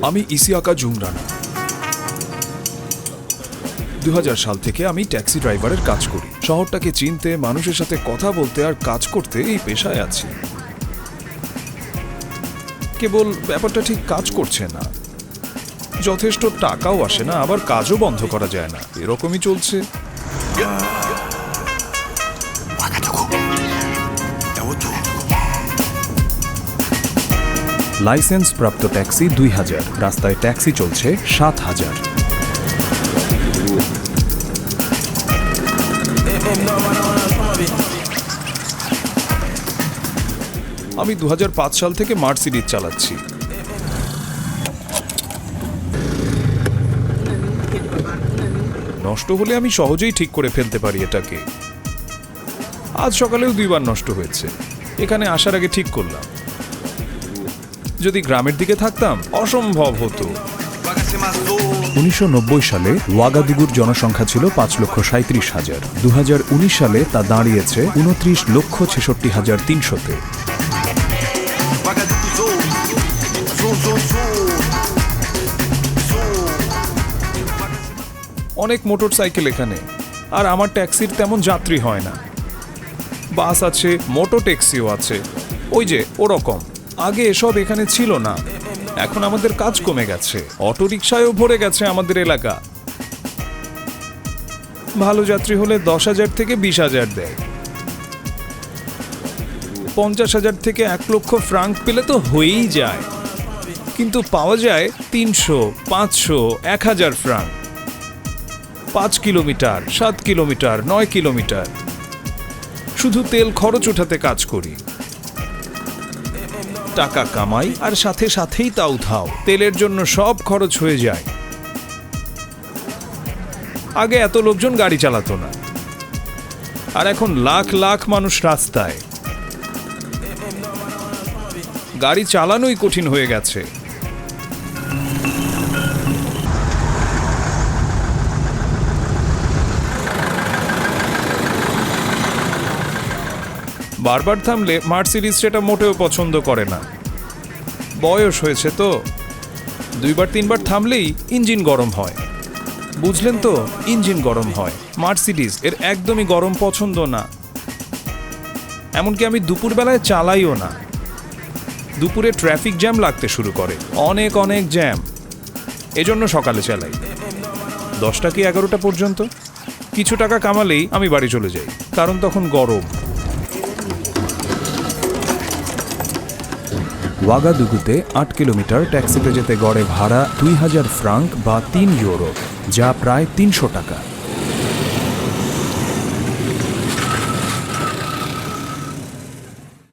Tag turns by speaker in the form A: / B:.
A: আমি ইসিয়াকা জুমরানা। 2000 সাল থেকে আমি ট্যাক্সি ড্রাইভারের কাজ করি। শহরটাকে চিনতে, মানুষের সাথে কথা বলতে আর কাজ করতে এই পেশায় আছি। কেবল ব্যাপারটা ঠিক কাজ করছে না, যথেষ্ট টাকাও আসে না, আবার কাজও বন্ধ করা যায় না, এরকমই চলছে। লাইসেন্স প্রাপ্ত ট্যাক্সি 2000, রাস্তায় ট্যাক্সি চলছে 7000। আমি 2005 সাল থেকে মার্সিডিজ চালাচ্ছি। নষ্ট হলে আমি সহজেই ঠিক করে ফেলতে পারি এটাকে। আজ সকালেও 2 বার নষ্ট হয়েছে। এখানে আসার আগে ঠিক করলাম, যদি গ্রামের দিকে থাকতাম অসম্ভব হতো। 1990 সালে ওয়াগাদুগুর জনসংখ্যা ছিল 5,37,000। 2019 সালে তা দাঁড়িয়েছে 29,66,300-তে। অনেক মোটর সাইকেল এখানে, আর আমার ট্যাক্সির তেমন যাত্রী হয় না। বাস আছে, মোটো ট্যাক্সিও আছে, ওই যে ওরকম। আগে এসব এখানে ছিল না, এখন আমাদের কাজ কমে গেছে। অটো রিকশায়ও ভরে গেছে আমাদের এলাকা। ভালো যাত্রী হলে 10,000 থেকে 20,000 দেয়। 50,000 থেকে 1 লক্ষ ফ্রাঙ্ক পেলে তো হয়েই যায়, কিন্তু পাওয়া যায় 300, 500, 1000 ফ্রাঙ্ক। 5 kilometre, 7 kilometre, 9 kilometre. শুধু তেল খরচ ওঠাতে কাজ করি, টাকা কামাই, আর সাথে সাথেই তাও ধাও। তেলের জন্য সব খরচ হয়ে যায়। আগে এত লোকজন গাড়ি চালাতো না, আর এখন লাখ লাখ মানুষ রাস্তায়। গাড়ি চালানোই কঠিন হয়ে গেছে। বারবার থামলে মার্সিডিজ সেটা মোটেও পছন্দ করে না। বয়স হয়েছে তো, 2 বার 3 বার থামলেই ইঞ্জিন গরম হয়। বুঝলেন তো, ইঞ্জিন গরম হয়। মার্সিডিজ এর একদমই গরম পছন্দ না। এমনকি আমি দুপুরবেলায় চালাইও না। দুপুরে ট্রাফিক জ্যাম লাগতে শুরু করে, অনেক অনেক জ্যাম। এজন্য সকালে চালাই, 10টা কি 11টা পর্যন্ত। কিছু টাকা কামালেই আমি বাড়ি চলে যাই, কারণ তখন গরম। ওয়াগাদুগুতে 8 কিলোমিটার ট্যাক্সিতে যেতে গড়ে ভাড়া 2000 ফ্রাঙ্ক বা 3 ইউরো, যা প্রায় 300 টাকা।